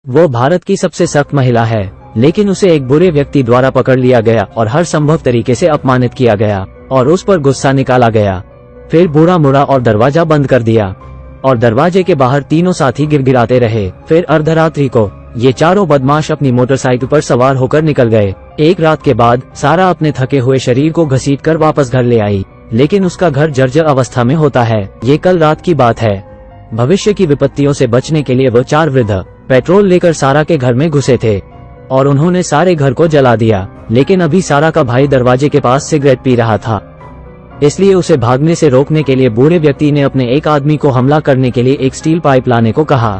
वो भारत की सबसे सख्त महिला है, लेकिन उसे एक बुरे व्यक्ति द्वारा पकड़ लिया गया और हर संभव तरीके से अपमानित किया गया और उस पर गुस्सा निकाला गया। फिर बूढ़ा मुड़ा और दरवाजा बंद कर दिया और दरवाजे के बाहर तीनों साथी गिड़गिड़ाते रहे। फिर अर्धरात्रि को ये चारों बदमाश अपनी मोटरसाइकिल पर सवार होकर निकल गए। एक रात के बाद सारा अपने थके हुए शरीर को घसीटकर वापस घर ले आई, लेकिन उसका घर जर्जर अवस्था में होता है। ये कल रात की बात है। भविष्य की विपत्तियों से बचने के लिए वो चार वृद्ध पेट्रोल लेकर सारा के घर में घुसे थे और उन्होंने सारे घर को जला दिया। लेकिन अभी सारा का भाई दरवाजे के पास सिगरेट पी रहा था, इसलिए उसे भागने से रोकने के लिए बूढ़े व्यक्ति ने अपने एक आदमी को हमला करने के लिए एक स्टील पाइप लाने को कहा।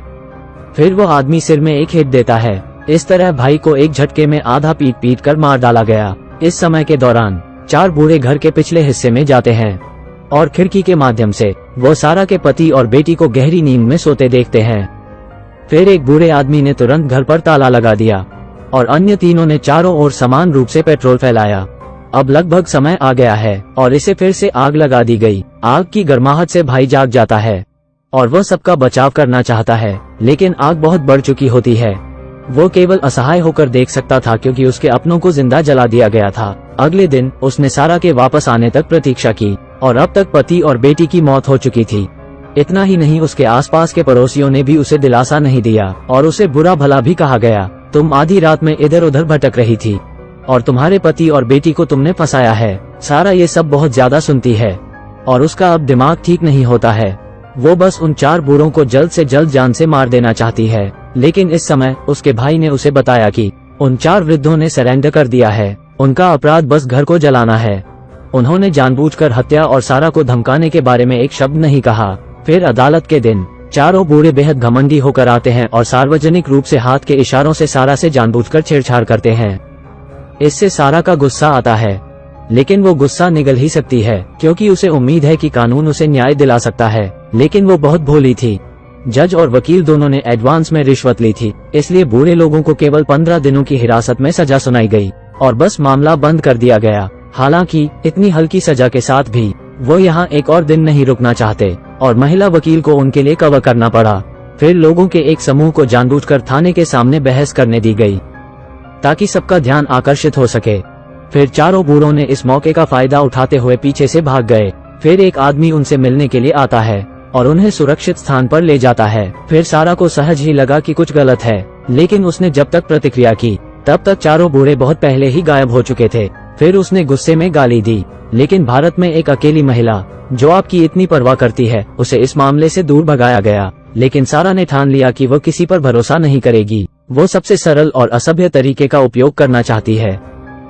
फिर वो आदमी सिर में एक हिट देता है। इस तरह भाई को एक झटके में आधा पीट पीट कर मार डाला गया। इस समय के दौरान चार बूढ़े घर के पिछले हिस्से में जाते हैं और खिड़की के माध्यम से वो सारा के पति और बेटी को गहरी नींद में सोते देखते हैं। फिर एक बूढ़े आदमी ने तुरंत घर पर ताला लगा दिया और अन्य तीनों ने चारों ओर समान रूप से पेट्रोल फैलाया। अब लगभग समय आ गया है और इसे फिर से आग लगा दी गई। आग की गर्माहट से भाई जाग जाता है और वह सबका बचाव करना चाहता है, लेकिन आग बहुत बढ़ चुकी होती है। वो केवल असहाय होकर देख सकता था क्योंकि उसके अपनों को जिंदा जला दिया गया था। अगले दिन उसने सारा के वापस आने तक प्रतीक्षा की और अब तक पति और बेटी की मौत हो चुकी थी। इतना ही नहीं, उसके आसपास के पड़ोसियों ने भी उसे दिलासा नहीं दिया और उसे बुरा भला भी कहा गया। तुम आधी रात में इधर उधर भटक रही थी और तुम्हारे पति और बेटी को तुमने फंसाया है। सारा ये सब बहुत ज्यादा सुनती है और उसका अब दिमाग ठीक नहीं होता है। वो बस उन चार बूढ़ों को जल्द से जल्द जान से मार देना चाहती है, लेकिन इस समय उसके भाई ने उसे बताया कि उन चार वृद्धों ने सरेंडर कर दिया है। उनका अपराध बस घर को जलाना है। उन्होंने जानबूझकर हत्या और सारा को धमकाने के बारे में एक शब्द नहीं कहा। फिर अदालत के दिन चारों बूढ़े बेहद घमंडी होकर आते हैं और सार्वजनिक रूप से हाथ के इशारों से सारा से जानबूझकर छेड़छाड़ करते हैं। इससे सारा का गुस्सा आता है, लेकिन वो गुस्सा निगल ही सकती है क्योंकि उसे उम्मीद है कि कानून उसे न्याय दिला सकता है। लेकिन वो बहुत भोली थी। जज और वकील दोनों ने एडवांस में रिश्वत ली थी, इसलिए बूढ़े लोगों को केवल 15 दिनों की हिरासत में सजा सुनाई गई और बस मामला बंद कर दिया गया। हालांकि इतनी हल्की सजा के साथ भी वो यहाँ एक और दिन नहीं रुकना चाहते और महिला वकील को उनके लिए कवर करना पड़ा। फिर लोगों के एक समूह को जानबूझकर थाने के सामने बहस करने दी गई ताकि सबका ध्यान आकर्षित हो सके। फिर चारों बूढ़ों ने इस मौके का फायदा उठाते हुए पीछे से भाग गए। फिर एक आदमी उनसे मिलने के लिए आता है और उन्हें सुरक्षित स्थान पर ले जाता है। फिर सारा को सहज ही लगा कि कुछ गलत है, लेकिन उसने जब तक प्रतिक्रिया की तब तक चारों बूढ़े बहुत पहले ही गायब हो चुके थे। फिर उसने गुस्से में गाली दी, लेकिन भारत में एक अकेली महिला जो आपकी इतनी परवाह करती है, उसे इस मामले से दूर भगाया गया। लेकिन सारा ने ठान लिया कि वो किसी पर भरोसा नहीं करेगी। वो सबसे सरल और असभ्य तरीके का उपयोग करना चाहती है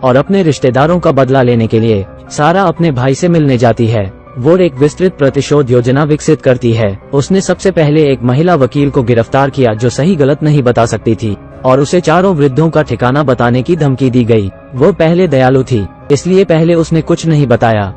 और अपने रिश्तेदारों का बदला लेने के लिए सारा अपने भाई से मिलने जाती है। वो एक विस्तृत प्रतिशोध योजना विकसित करती है। उसने सबसे पहले एक महिला वकील को गिरफ्तार किया जो सही गलत नहीं बता सकती थी और उसे चारों वृद्धों का ठिकाना बताने की धमकी दी गई। वो पहले दयालु थी, इसलिए पहले उसने कुछ नहीं बताया,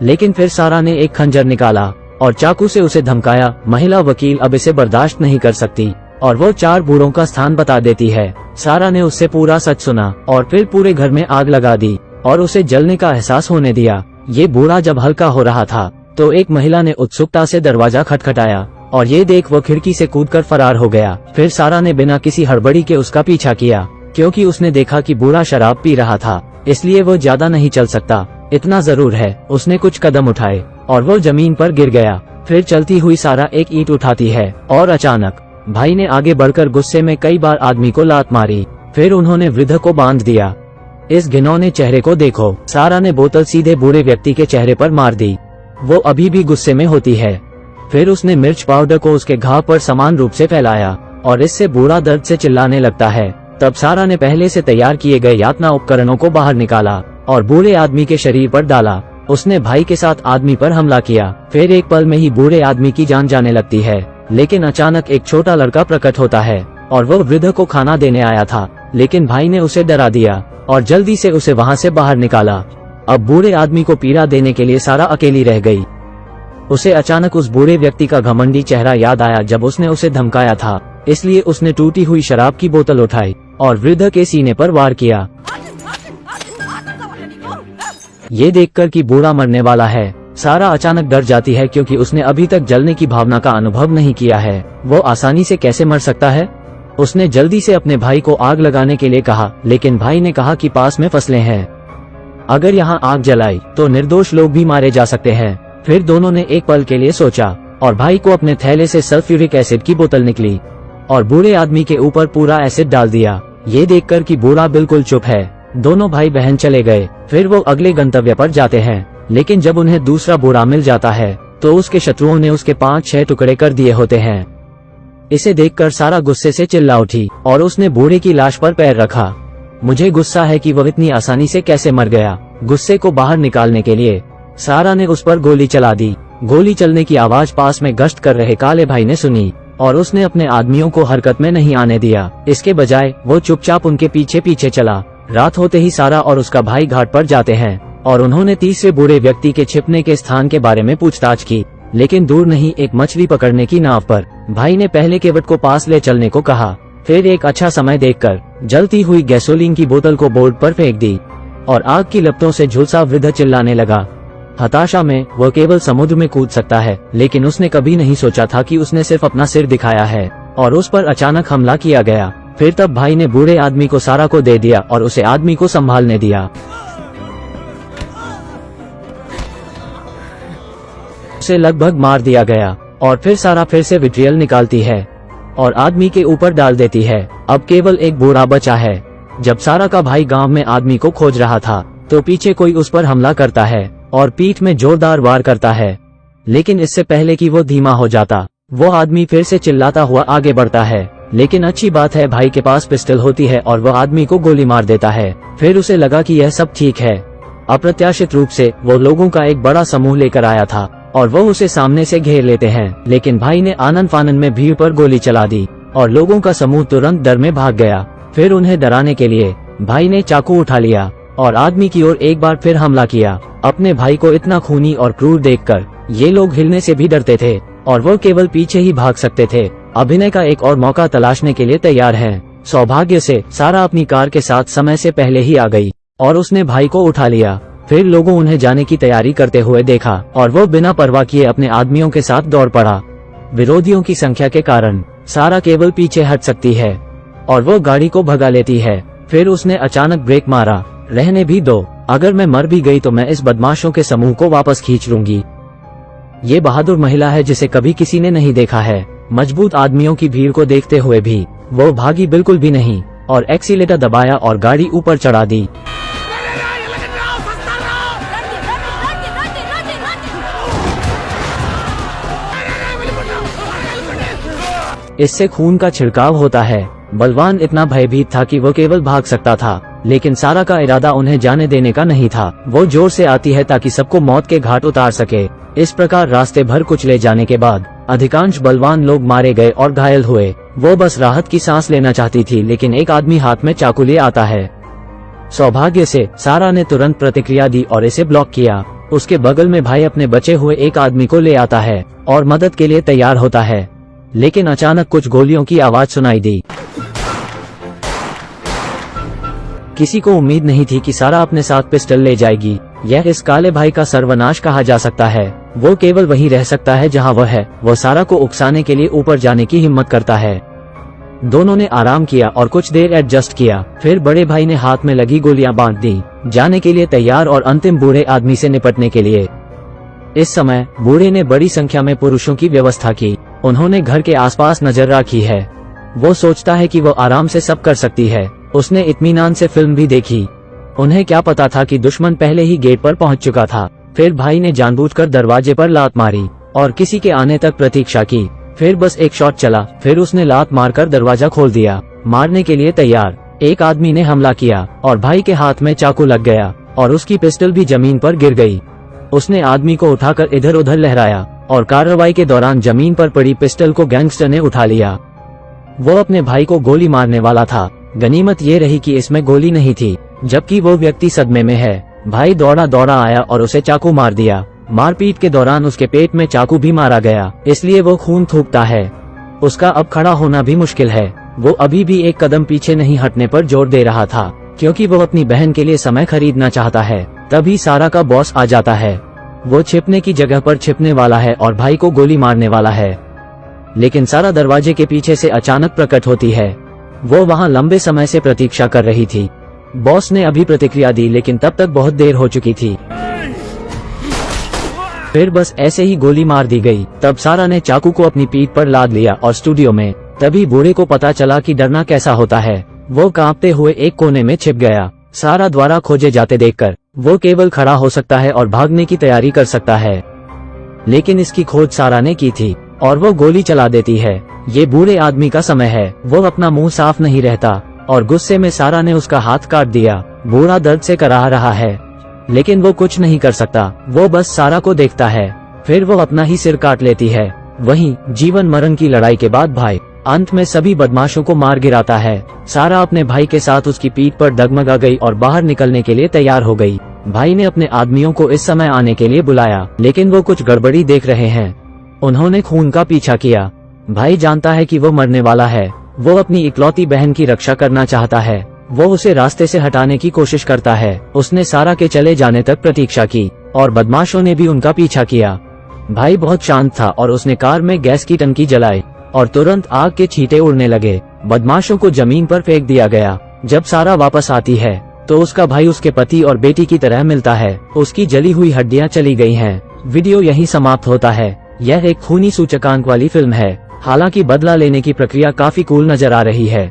लेकिन फिर सारा ने एक खंजर निकाला और चाकू से उसे धमकाया। महिला वकील अब इसे बर्दाश्त नहीं कर सकती और वो चार बूढ़ों का स्थान बता देती है। सारा ने उससे पूरा सच सुना और फिर पूरे घर में आग लगा दी और उसे जलने का एहसास होने दिया। ये बूढ़ा जब हल्का हो रहा था तो एक महिला ने उत्सुकता से दरवाजा खटखटाया और ये देख वो खिड़की से कूदकर फरार हो गया। फिर सारा ने बिना किसी हड़बड़ी के उसका पीछा किया क्योंकि उसने देखा कि बूढ़ा शराब पी रहा था, इसलिए वो ज्यादा नहीं चल सकता। इतना जरूर है, उसने कुछ कदम उठाए और वो जमीन पर गिर गया। फिर चलती हुई सारा एक ईंट उठाती है और अचानक भाई ने आगे बढ़कर गुस्से में कई बार आदमी को लात मारी। फिर उन्होंने वृद्ध को बांध दिया। इस घिनौने चेहरे को देखो। सारा ने बोतल सीधे बूढ़े व्यक्ति के चेहरे पर मार दी। वो अभी भी गुस्से में होती है। फिर उसने मिर्च पाउडर को उसके घाव पर समान रूप से फैलाया और इससे बूढ़ा दर्द से चिल्लाने लगता है। तब सारा ने पहले से तैयार किए गए यातना उपकरणों को बाहर निकाला और बूढ़े आदमी के शरीर पर डाला। उसने भाई के साथ आदमी पर हमला किया। फिर एक पल में ही बूढ़े आदमी की जान जाने लगती है, लेकिन अचानक एक छोटा लड़का प्रकट होता है और वो वृद्ध को खाना देने आया था, लेकिन भाई ने उसे डरा दिया और जल्दी से उसे वहाँ से बाहर निकाला। अब बूढ़े आदमी को पीड़ा देने के लिए सारा अकेली रह गई। उसे अचानक उस बूढ़े व्यक्ति का घमंडी चेहरा याद आया जब उसने उसे धमकाया था, इसलिए उसने टूटी हुई शराब की बोतल उठाई और वृद्ध के सीने पर वार किया। ये देखकर कि बूढ़ा मरने वाला है, सारा अचानक डर जाती है क्योंकि उसने अभी तक जलने की भावना का अनुभव नहीं किया है। वो आसानी से कैसे मर सकता है? उसने जल्दी से अपने भाई को आग लगाने के लिए कहा, लेकिन भाई ने कहा कि पास में फसलें हैं, अगर यहाँ आग जलाई तो निर्दोष लोग भी मारे जा सकते हैं। फिर दोनों ने एक पल के लिए सोचा और भाई को अपने थैले से सल्फ्यूरिक एसिड की बोतल निकली और बूढ़े आदमी के ऊपर पूरा एसिड डाल दिया। ये देखकर कि बूढ़ा बिल्कुल चुप है, दोनों भाई बहन चले गए। फिर वो अगले गंतव्य पर जाते हैं, लेकिन जब उन्हें दूसरा बूढ़ा मिल जाता है तो उसके शत्रुओं ने उसके 5-6 टुकड़े कर दिए होते हैं। इसे देखकर सारा गुस्से से चिल्ला उठी और उसने बूढ़े की लाश पर पैर रखा। मुझे गुस्सा है कि वह इतनी आसानी से कैसे मर गया। गुस्से को बाहर निकालने के लिए सारा ने उस पर गोली चला दी। गोली चलने की आवाज पास में गश्त कर रहे काले भाई ने सुनी और उसने अपने आदमियों को हरकत में नहीं आने दिया। इसके बजाय वो चुपचाप उनके पीछे पीछे चला। रात होते ही सारा और उसका भाई घाट पर जाते हैं और उन्होंने तीसरे बूढ़े व्यक्ति के छिपने के स्थान के बारे में पूछताछ की, लेकिन दूर नहीं, एक मछली पकड़ने की नाव पर। भाई ने पहले केवट को पास ले चलने को कहा, फिर एक अच्छा समय देखकर जलती हुई गैसोलीन की बोतल को बोर्ड पर फेंक दी और आग की लपटों से झुलसा वृद्ध चिल्लाने लगा। हताशा में वह केवल समुद्र में कूद सकता है, लेकिन उसने कभी नहीं सोचा था कि उसने सिर्फ अपना सिर दिखाया है और उस पर अचानक हमला किया गया। फिर तब भाई ने बूढ़े आदमी को सारा को दे दिया और उसे आदमी को संभालने दिया। उसे लगभग मार दिया गया और फिर सारा फिर से विट्रियल निकालती है और आदमी के ऊपर डाल देती है। अब केवल एक बूढ़ा बचा है। जब सारा का भाई गांव में आदमी को खोज रहा था तो पीछे कोई उस पर हमला करता है और पीठ में जोरदार वार करता है, लेकिन इससे पहले कि वो धीमा हो जाता, वो आदमी फिर से चिल्लाता हुआ आगे बढ़ता है। लेकिन अच्छी बात है, भाई के पास पिस्टल होती है और वह आदमी को गोली मार देता है। फिर उसे लगा कि यह सब ठीक है। अप्रत्याशित रूप से वो लोगों का एक बड़ा समूह लेकर आया था और वो उसे सामने से घेर लेते हैं, लेकिन भाई ने आनन फानन में भीड़ पर गोली चला दी और लोगों का समूह तुरंत डर में भाग गया। फिर उन्हें डराने के लिए भाई ने चाकू उठा लिया और आदमी की ओर एक बार फिर हमला किया। अपने भाई को इतना खूनी और क्रूर देखकर ये लोग हिलने से भी डरते थे और वो केवल पीछे ही भाग सकते थे। अभिनय का एक और मौका तलाशने के लिए तैयार हैं। सौभाग्य से सारा अपनी कार के साथ समय से पहले ही आ गई और उसने भाई को उठा लिया। फिर लोगों उन्हें जाने की तैयारी करते हुए देखा और वो बिना परवाह किए अपने आदमियों के साथ दौड़ पड़ा। विरोधियों की संख्या के कारण सारा केवल पीछे हट सकती है और वो गाड़ी को भगा लेती है। फिर उसने अचानक ब्रेक मारा, रहने भी दो, अगर मैं मर भी गई तो मैं इस बदमाशों के समूह को वापस खींच लूंगी। ये बहादुर महिला है जिसे कभी किसी ने नहीं देखा है। मजबूत आदमियों की भीड़ को देखते हुए भी वो भागी बिल्कुल भी नहीं और एक्सीलेटर दबाया और गाड़ी ऊपर चढ़ा दी। इससे खून का छिड़काव होता है। बलवान इतना भयभीत था कि वो केवल भाग सकता था, लेकिन सारा का इरादा उन्हें जाने देने का नहीं था। वो जोर से आती है ताकि सबको मौत के घाट उतार सके। इस प्रकार रास्ते भर कुछ ले जाने के बाद अधिकांश बलवान लोग मारे गए और घायल हुए। वो बस राहत की सांस लेना चाहती थी, लेकिन एक आदमी हाथ में चाकू ले आता है। सौभाग्य से सारा ने तुरंत प्रतिक्रिया दी और इसे ब्लॉक किया। उसके बगल में भाई अपने बचे हुए एक आदमी को ले आता है और मदद के लिए तैयार होता है, लेकिन अचानक कुछ गोलियों की आवाज सुनाई दी। किसी को उम्मीद नहीं थी कि सारा अपने साथ पिस्टल ले जाएगी। यह इस काले भाई का सर्वनाश कहा जा सकता है। वो केवल वहीं रह सकता है जहां वह है। वो सारा को उकसाने के लिए ऊपर जाने की हिम्मत करता है। दोनों ने आराम किया और कुछ देर एडजस्ट किया। फिर बड़े भाई ने हाथ में लगी गोलियां बांट दी, जाने के लिए तैयार और अंतिम बूढ़े आदमी से निपटने के लिए। इस समय बूढ़े ने बड़ी संख्या में पुरुषों की व्यवस्था की। उन्होंने घर के आसपास नजर रखी है। वो सोचता है कि वो आराम से सब कर सकती है। उसने इत्मीनान से फिल्म भी देखी। उन्हें क्या पता था कि दुश्मन पहले ही गेट पर पहुंच चुका था। फिर भाई ने जानबूझकर दरवाजे पर लात मारी और किसी के आने तक प्रतीक्षा की। फिर बस एक शॉट चला, फिर उसने लात मारकर दरवाजा खोल दिया। मारने के लिए तैयार एक आदमी ने हमला किया और भाई के हाथ में चाकू लग गया और उसकी पिस्टल भी जमीन पर गिर गई। उसने आदमी को उठाकर इधर उधर लहराया और कार्रवाई के दौरान जमीन पर पड़ी पिस्टल को गैंगस्टर ने उठा लिया। वो अपने भाई को गोली मारने वाला था। गनीमत ये रही कि इसमें गोली नहीं थी, जबकि वो व्यक्ति सदमे में है। भाई दौड़ा दौड़ा आया और उसे चाकू मार दिया। मारपीट के दौरान उसके पेट में चाकू भी मारा गया, इसलिए वो खून थूकता है। उसका अब खड़ा होना भी मुश्किल है। वो अभी भी एक कदम पीछे नहीं हटने पर जोर दे रहा था, क्योंकि वो अपनी बहन के लिए समय खरीदना चाहता है। तभी सारा का बॉस आ जाता है। वो छिपने की जगह पर छिपने वाला है और भाई को गोली मारने वाला है, लेकिन सारा दरवाजे के पीछे से अचानक प्रकट होती है। वो वहाँ लंबे समय से प्रतीक्षा कर रही थी। बॉस ने अभी प्रतिक्रिया दी लेकिन तब तक बहुत देर हो चुकी थी। फिर बस ऐसे ही गोली मार दी गई। तब सारा ने चाकू को अपनी पीठ पर लाद लिया और स्टूडियो में। तभी बूढ़े को पता चला कि डरना कैसा होता है। वो कांपते हुए एक कोने में छिप गया। सारा द्वारा खोजे जाते देखकर वो केवल खड़ा हो सकता है और भागने की तैयारी कर सकता है, लेकिन इसकी खोज सारा ने की थी और वो गोली चला देती है। ये बूढ़े आदमी का समय है। वो अपना मुंह साफ नहीं रहता और गुस्से में सारा ने उसका हाथ काट दिया। बूढ़ा दर्द से कराह रहा है लेकिन वो कुछ नहीं कर सकता। वो बस सारा को देखता है। फिर वो अपना ही सिर काट लेती है। वहीं जीवन मरण की लड़ाई के बाद भाई अंत में सभी बदमाशों को मार गिराता है। सारा अपने भाई के साथ उसकी पीठ पर डगमगा गई और बाहर निकलने के लिए तैयार हो गई। भाई ने अपने आदमियों को इस समय आने के लिए बुलाया लेकिन वो कुछ गड़बड़ी देख रहे हैं। उन्होंने खून का पीछा किया। भाई जानता है कि वो मरने वाला है। वो अपनी इकलौती बहन की रक्षा करना चाहता है। वो उसे रास्ते से हटाने की कोशिश करता है। उसने सारा के चले जाने तक प्रतीक्षा की और बदमाशों ने भी उनका पीछा किया। भाई बहुत शांत था और उसने कार में गैस की टंकी जलाई और तुरंत आग के छींटे उड़ने लगे। बदमाशों को जमीन पर फेंक दिया गया। जब सारा वापस आती है तो उसका भाई उसके पति और बेटी की तरह मिलता है। उसकी जली हुई हड्डियां चली गई हैं। वीडियो यहीं समाप्त होता है। यह एक खूनी सूचकांक वाली फिल्म है। हालांकि बदला लेने की प्रक्रिया काफी कूल नजर आ रही है।